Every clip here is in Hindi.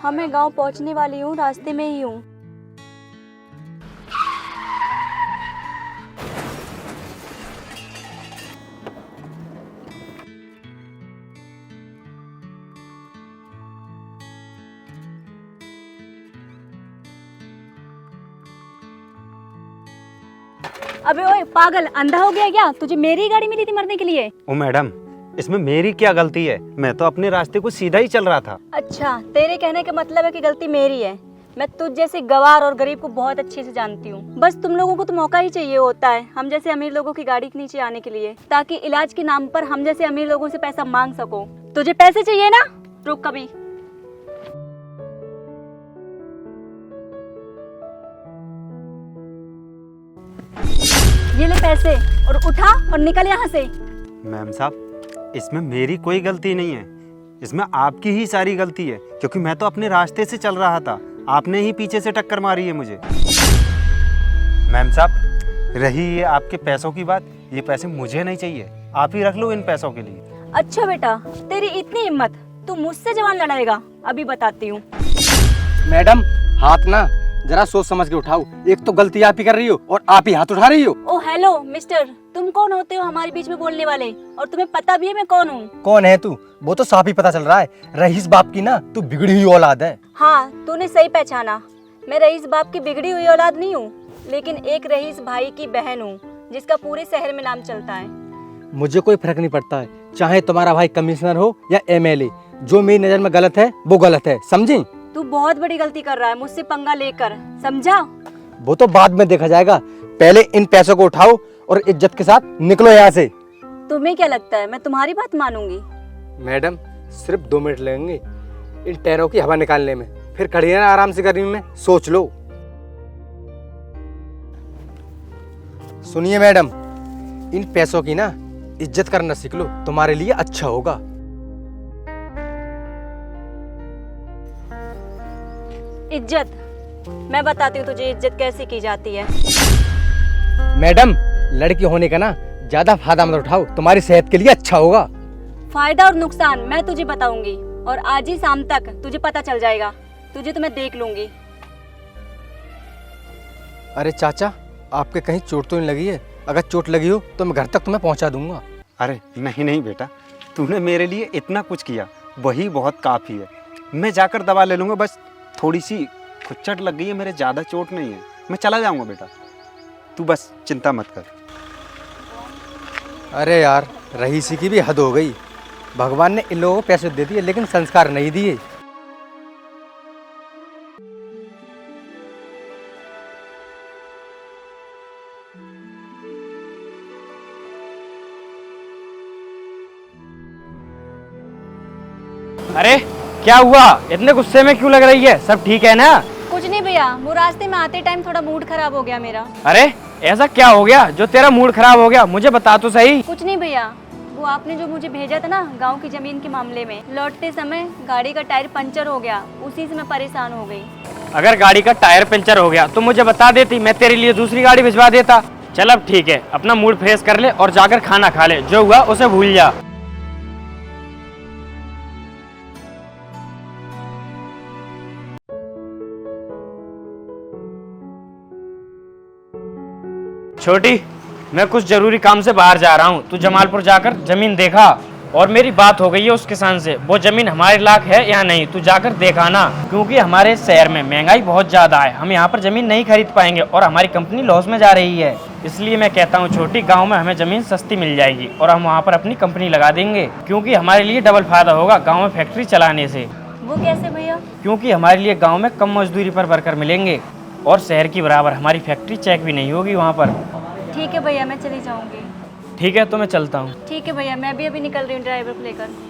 हाँ, मैं गांव पहुंचने वाली हूँ, रास्ते में ही हूँ। अबे ओए पागल, अंधा हो गया क्या? तुझे मेरी गाड़ी मिली थी मरने के लिए? ओ मैडम, इसमें मेरी क्या गलती है? मैं तो अपने रास्ते को सीधा ही चल रहा था। अच्छा, तेरे कहने का मतलब है कि गलती मेरी है। मैं तुझ जैसे गवार और गरीब को बहुत अच्छे से जानती हूँ। बस तुम लोगों को तो मौका ही चाहिए होता है हम जैसे अमीर लोगों की गाड़ी के नीचे आने के लिए, ताकि इलाज के नाम पर हम जैसे अमीर लोगों से पैसा मांग सको। तुझे पैसे चाहिए ना? रुक कभी। ये ले पैसे और उठा और निकल यहाँ से। मैम साहब, इसमें मेरी कोई गलती नहीं है, इसमें आपकी ही सारी गलती है, क्योंकि मैं तो अपने रास्ते से चल रहा था, आपने ही पीछे से टक्कर मारी है मुझे। मैम साहब, रही ये आपके पैसों की बात, ये पैसे मुझे नहीं चाहिए, आप ही रख लो इन पैसों के लिए। अच्छा बेटा, तेरी इतनी हिम्मत, तू मुझसे जवान लड़ाएगा? अभी बताती हूँ। मैडम, हाथ ना जरा सोच समझ के उठाओ। एक तो गलती आप ही कर रही हो और आप ही हाथ उठा रही हो। ओ हेलो मिस्टर, तुम कौन होते हो हमारे बीच में बोलने वाले? और तुम्हें पता भी है मैं कौन हूँ? कौन है तू? वो तो साफ ही पता चल रहा है, रईस बाप की ना तू बिगड़ी हुई औलाद है। हाँ, तूने सही पहचाना। मैं रईस बाप की बिगड़ी हुई औलाद नहीं हूँ, लेकिन एक रईस भाई की बहन हूँ, जिसका पूरे शहर में नाम चलता है। मुझे कोई फर्क नहीं पड़ता है, चाहे तुम्हारा भाई कमिश्नर हो या एमएलए, जो मेरी नजर में गलत है वो गलत है, समझी? तू बहुत बड़ी गलती कर रहा है मुझसे पंगा लेकर, समझा? वो तो बाद में देखा जाएगा, पहले इन पैसों को उठाओ और इज्जत के साथ निकलो यहाँ से। तुम्हें क्या लगता है मैं तुम्हारी बात मानूंगी? मैडम, सिर्फ 2 मिनट लगेंगे इन टायरों की हवा निकालने में, फिर खड़ी रहना आराम से गर्मी में, सोच लो। सुनिए मैडम, इन पैसों की ना इज्जत करना सीख लो, तुम्हारे लिए अच्छा होगा। इज्जत? मैं बताती हूँ तुझे इज्जत कैसे की जाती है। मैडम, लड़की होने का ना ज्यादा फायदा मत उठाओ, तुम्हारी सेहत के लिए अच्छा होगा। फायदा और नुकसान मैं तुझे बताऊंगी, और आज ही शाम तक तुझे पता चल जाएगा। तुझे तो मैं देख लूंगी। अरे चाचा, आपके कहीं चोट तो नहीं लगी है? अगर चोट लगी हो तो मैं घर तक तुम्हें पहुंचा दूंगा। अरे नहीं नहीं बेटा, तूने मेरे लिए इतना कुछ किया, वही बहुत काफ़ी है। मैं जाकर दवा ले लूँगा, बस थोड़ी सी खुच्चट लग गई है, मेरे ज़्यादा चोट नहीं है, मैं चला जाऊँगा बेटा, तू बस चिंता मत कर। अरे यार, रईसी की भी हद हो गई। भगवान ने इन लोगों को पैसे दे दिए लेकिन संस्कार नहीं दिए। अरे क्या हुआ? इतने गुस्से में क्यों लग रही है? सब ठीक है ना? कुछ नहीं भैया, वो रास्ते में आते टाइम थोड़ा मूड खराब हो गया मेरा। अरे ऐसा क्या हो गया जो तेरा मूड खराब हो गया? मुझे बता तो सही। कुछ नहीं भैया, वो आपने जो मुझे भेजा था ना गांव की जमीन के मामले में, लौटते समय गाड़ी का टायर पंचर हो गया, उसी से मैं परेशान हो गई। अगर गाड़ी का टायर पंचर हो गया तो मुझे बता देती, मैं तेरे लिए दूसरी गाड़ी भिजवा देता। चल अब ठीक है, अपना मूड फ्रेश कर ले और जाकर खाना खा ले, जो हुआ उसे भूल जा। छोटी, मैं कुछ जरूरी काम से बाहर जा रहा हूँ, तू जमालपुर जाकर जमीन देखा, और मेरी बात हो गई है उस किसान से, वो जमीन हमारे लायक है या नहीं, तू जाकर देखा ना, क्योंकि हमारे शहर में महंगाई बहुत ज्यादा है, हम यहाँ पर जमीन नहीं खरीद पाएंगे और हमारी कंपनी लॉस में जा रही है। इसलिए मैं कहता हूँ छोटी, गाँव में हमें जमीन सस्ती मिल जाएगी और हम वहाँ पर अपनी कंपनी लगा देंगे, क्योंकि हमारे लिए डबल फायदा होगा गाँव में फैक्ट्री चलाने से। वो कैसे भैया? क्योंकि हमारे लिए गाँव में कम मजदूरी पर वर्कर मिलेंगे और शहर की बराबर हमारी फैक्ट्री चेक भी नहीं होगी वहाँ पर। ठीक है भैया, मैं चली जाऊंगी। ठीक है, तो मैं चलता हूँ। ठीक है भैया, मैं भी अभी निकल रही हूँ ड्राइवर को लेकर।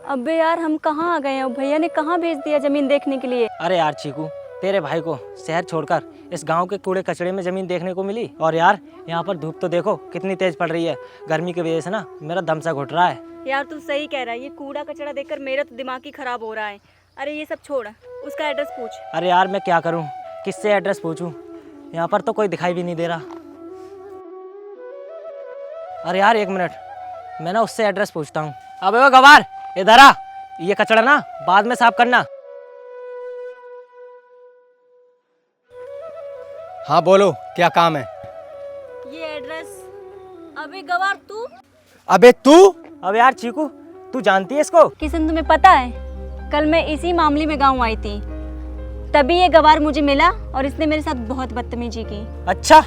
अबे यार हम कहाँ आ गए हैं? भैया ने कहाँ भेज दिया जमीन देखने के लिए? अरे यार चीकू, तेरे भाई को शहर छोड़कर इस गांव के कूड़े कचड़े में ज़मीन देखने को मिली। और यार यहाँ पर धूप तो देखो कितनी तेज़ पड़ रही है। गर्मी की वजह से ना मेरा दम सा घुट रहा है। यार तू सही कह रहा है, ये कूड़ा कचड़ा देखकर मेरा तो दिमाग ही खराब हो रहा है। अरे ये सब छोड़, उसका एड्रेस पूछ। अरे यार मैं क्या करूँ, किससे एड्रेस पूछूँ? यहाँ पर तो कोई दिखाई भी नहीं दे रहा। अरे यार एक मिनट, मैं ना उससे एड्रेस पूछता हूँ। अबे वो गवार, इधर आ, ये कचड़ा ना बाद में साफ करना। हाँ बोलो, क्या काम है? ये एड्रेस। अबे गवार तू? अबे तू? अबे यार चीकू, तू जानती है इसको? किशन तुम्हें पता है, कल मैं इसी मामले में गाँव आई थी, तभी ये गवार मुझे मिला और इसने मेरे साथ बहुत बदतमीजी की। अच्छा,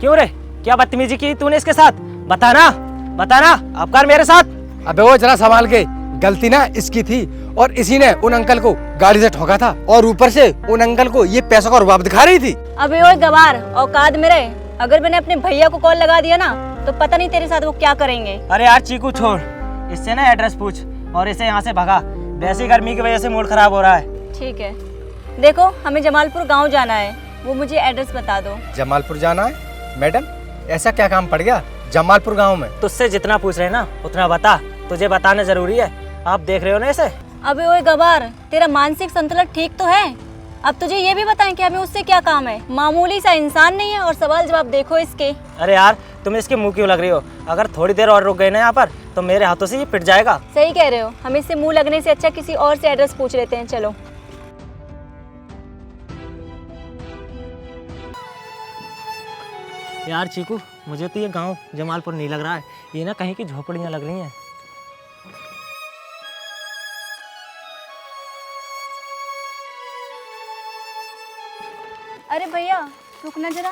क्यों रे, क्या बदतमीजी की तूने इसके साथ? बताना बताना, अब कर मेरे साथ। अबे वो जरा संभाल के, गलती ना इसकी थी और इसी ने उन अंकल को गाड़ी से ठोका था और ऊपर से उन अंकल को ये पैसों का रुबाब दिखा रही थी। अबे ओए गवार, औकात में रहे। अगर मैंने अपने भैया को कॉल लगा दिया ना तो पता नहीं तेरे साथ वो क्या करेंगे। अरे यार चीकू छोड़, इससे ना एड्रेस पूछ और इसे यहाँ से भगा। वैसी गर्मी की वजह से मूड खराब हो रहा है। ठीक है, देखो हमें जमालपुर गाँव जाना है, वो मुझे एड्रेस बता दो। जमालपुर जाना है? मैडम ऐसा क्या काम पड़ गया जमालपुर गांव में? तुझसे जितना पूछ रहे ना उतना बता, तुझे बताना जरूरी है। आप देख रहे हो ना इसे? अबे ओए गवार, तेरा मानसिक संतुलन ठीक तो है? अब तुझे ये भी बताएं कि हमें उससे क्या काम है? मामूली सा इंसान नहीं है और सवाल जवाब देखो इसके। अरे यार तुम इसके मुंह क्यों लग रही हो? अगर थोड़ी देर और रुक गए ना यहाँ पर तो मेरे हाथों से ये पिट जाएगा। सही कह रहे हो, हम इससे मुंह लगने से अच्छा किसी और से एड्रेस पूछ लेते हैं। चलो। यार चीकू, मुझे तो ये गांव जमालपुर नहीं लग रहा है, ये ना कहीं की झोपड़ियाँ लग रही हैं। अरे भैया रुकना जरा,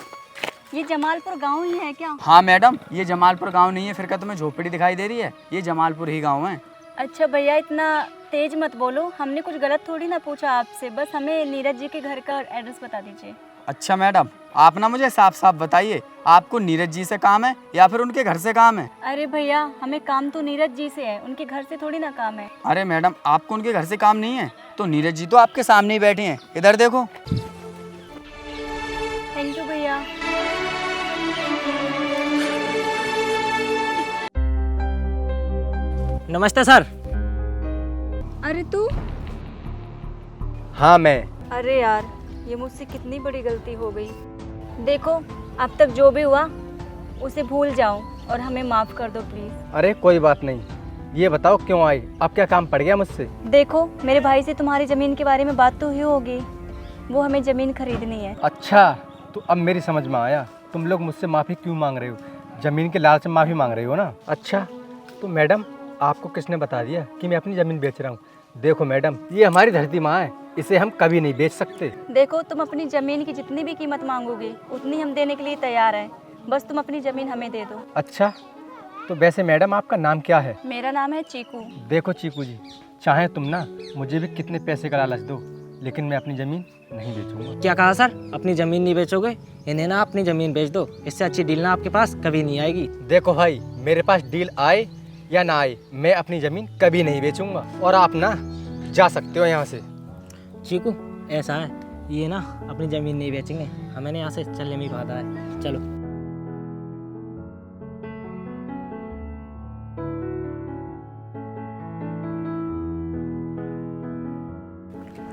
ये जमालपुर गांव ही है क्या? हाँ मैडम, ये जमालपुर गांव नहीं है, फिर क्या तुम्हें झोपड़ी दिखाई दे रही है? ये जमालपुर ही गांव है। अच्छा भैया इतना तेज मत बोलो, हमने कुछ गलत थोड़ी ना पूछा आपसे, बस हमें नीरज जी के घर का एड्रेस बता दीजिए। अच्छा मैडम, आप ना मुझे साफ साफ बताइए, आपको नीरज जी से काम है या फिर उनके घर से काम है? अरे भैया हमें काम तो नीरज जी से है, उनके घर से थोड़ी ना काम है। अरे मैडम, आपको उनके घर से काम नहीं है तो नीरज जी तो आपके सामने ही बैठे हैं, इधर देखो। थैंक यू भैया। नमस्ते सर। अरे तू? हाँ मैं। अरे यार ये मुझसे कितनी बड़ी गलती हो गई। देखो अब तक जो भी हुआ उसे भूल जाओ और हमें माफ़ कर दो प्लीज़। अरे कोई बात नहीं, ये बताओ क्यों आई, अब क्या काम पड़ गया मुझसे? देखो मेरे भाई से तुम्हारी ज़मीन के बारे में बात तो हुई होगी, वो हमें ज़मीन खरीदनी है। अच्छा, तो अब मेरी समझ में आया तुम लोग मुझसे माफ़ी क्यों मांग रहे हो। ज़मीन के लालच में माफ़ी मांग रहे हो ना? अच्छा तो मैडम आपको किसने बता दिया कि मैं अपनी ज़मीन बेच रहा हूँ? देखो मैडम, ये हमारी धरती माँ है, इसे हम कभी नहीं बेच सकते। देखो तुम अपनी ज़मीन की जितनी भी कीमत मांगोगे उतनी हम देने के लिए तैयार हैं, बस तुम अपनी ज़मीन हमें दे दो। अच्छा तो वैसे मैडम आपका नाम क्या है? मेरा नाम है चीकू। देखो चीकू जी, चाहे तुम ना मुझे भी कितने पैसे का लालच दो, लेकिन मैं अपनी ज़मीन नहीं बेचूंगा। क्या कहा सर? अपनी ज़मीन नहीं बेचोगे? इन्हें ना अपनी ज़मीन बेच दो, इससे अच्छी डील ना आपके पास कभी नहीं आएगी। देखो भाई, मेरे पास डील आए या ना आए, मैं अपनी ज़मीन कभी नहीं बेचूंगा और आप ना जा सकते हो यहाँ से। चीकू ऐसा है, ये ना अपनी ज़मीन नहीं बेचेंगे, हमें यहाँ से चलने में बाधा है। चलो।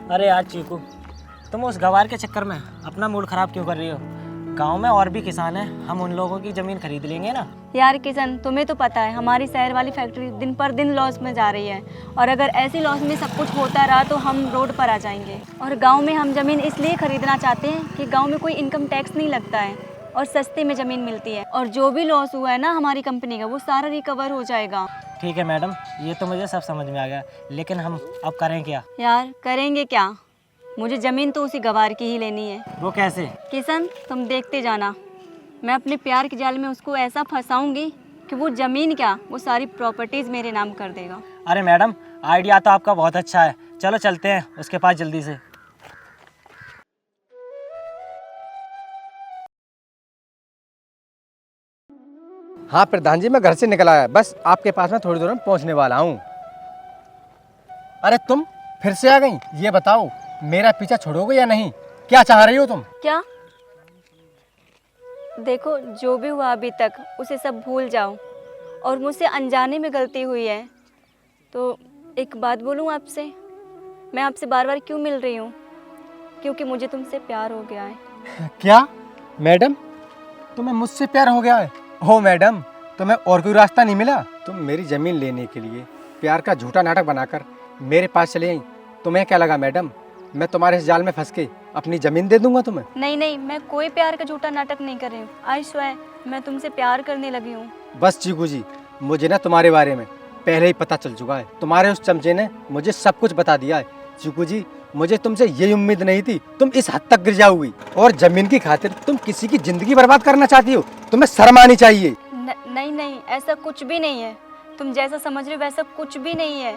अरे यार चीकू, तुम उस गवार के चक्कर में अपना मूड ख़राब क्यों कर रही हो? गांव में और भी किसान हैं, हम उन लोगों की ज़मीन खरीद लेंगे ना। यार किशन तुम्हें तो पता है हमारी शहर वाली फैक्ट्री दिन पर दिन लॉस में जा रही है, और अगर ऐसे लॉस में सब कुछ होता रहा तो हम रोड पर आ जाएंगे। और गांव में हम ज़मीन इसलिए खरीदना चाहते हैं कि गांव में कोई इनकम टैक्स नहीं लगता है और सस्ते में ज़मीन मिलती है, और जो भी लॉस हुआ है ना हमारी कंपनी का वो सारा रिकवर हो जाएगा। ठीक है मैडम, ये तो मुझे सब समझ में आ गया, लेकिन हम अब करें क्या? यार करेंगे क्या, मुझे ज़मीन तो उसी गवार की ही लेनी है। वो कैसे? किशन तुम देखते जाना, मैं अपने प्यार के जाल में उसको ऐसा फंसाऊंगी कि वो ज़मीन क्या वो सारी प्रॉपर्टीज़ मेरे नाम कर देगा। अरे मैडम, आइडिया तो आपका बहुत अच्छा है, चलो चलते हैं उसके पास जल्दी से। हाँ प्रधान जी, मैं घर से निकल आया, बस आपके पास में थोड़ी देर में पहुंचने वाला हूँ। अरे तुम फिर से आ गई? ये बताओ मेरा पीछा छोड़ोगे या नहीं? क्या चाह रही हो तुम? क्या? देखो, जो भी हुआ अभी तक उसे सब भूल जाओ, और मुझसे अनजाने में गलती हुई है। तो एक बात बोलूँ आपसे, मैं आपसे बार बार क्यों मिल रही हूँ? क्योंकि मुझे तुमसे प्यार हो गया है। क्या मैडम, तुम्हें मुझसे प्यार हो गया है? हो मैडम, तुम्हें और कोई रास्ता नहीं मिला? तुम मेरी ज़मीन लेने के लिए प्यार का झूठा नाटक बनाकर मेरे पास चले आई। तुम्हें क्या लगा मैडम, मैं तुम्हारे इस जाल में फंस के अपनी ज़मीन दे दूंगा तुम्हें? नहीं नहीं, मैं कोई प्यार का झूठा नाटक नहीं कर रही हूँ। आई स्वेयर, मैं तुमसे प्यार करने लगी हूँ। बस चीकू जी, मुझे ना तुम्हारे बारे में पहले ही पता चल चुका है। तुम्हारे उस चमचे ने मुझे सब कुछ बता दिया है। चीकू जी, मुझे तुमसे यही उम्मीद नहीं थी तुम इस हद तक गिर जाओगी, और जमीन की खातिर तुम किसी की जिंदगी बर्बाद करना चाहती हो। तुम्हें शर्म आनी चाहिए। नहीं नहीं, ऐसा कुछ भी नहीं है। तुम जैसा समझ रहे हो वैसा कुछ भी नहीं है।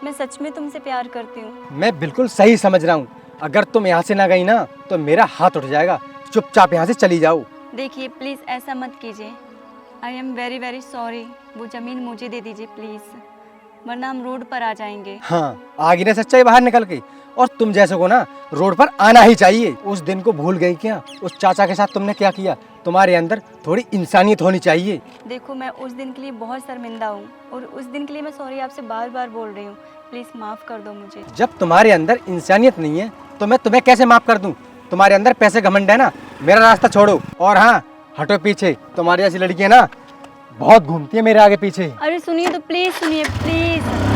मैं सच में तुमसे प्यार करती हूँ। मैं बिल्कुल सही समझ रहा हूँ। अगर तुम यहाँ से ना गई ना तो मेरा हाथ उठ जाएगा। चुपचाप यहाँ से चली जाओ। देखिए प्लीज़ ऐसा मत कीजिए। I am very very sorry. वो ज़मीन मुझे दे दीजिए प्लीज़, वरना हम रोड पर आ जाएंगे। हाँ, आ गई ना सच्चाई बाहर निकल के। और तुम जैसे को ना रोड पर आना ही चाहिए। उस दिन को भूल गई क्या? उस चाचा के साथ तुमने क्या किया? तुम्हारे अंदर थोड़ी इंसानियत होनी चाहिए। देखो, मैं उस दिन के लिए बहुत शर्मिंदा हूँ, और उस दिन के लिए मैं सॉरी आपसे बार बार बोल रही हूँ। प्लीज़ माफ़ कर दो मुझे। जब तुम्हारे अंदर इंसानियत नहीं है तो मैं तुम्हें कैसे माफ कर दूं? तुम्हारे अंदर पैसे घमंड है ना। मेरा रास्ता छोड़ो और हाँ, हटो पीछे। तुम्हारी ऐसी लड़कियां ना बहुत घूमती है मेरे आगे पीछे। अरे सुनिए तो, प्लीज़ सुनिए प्लीज़।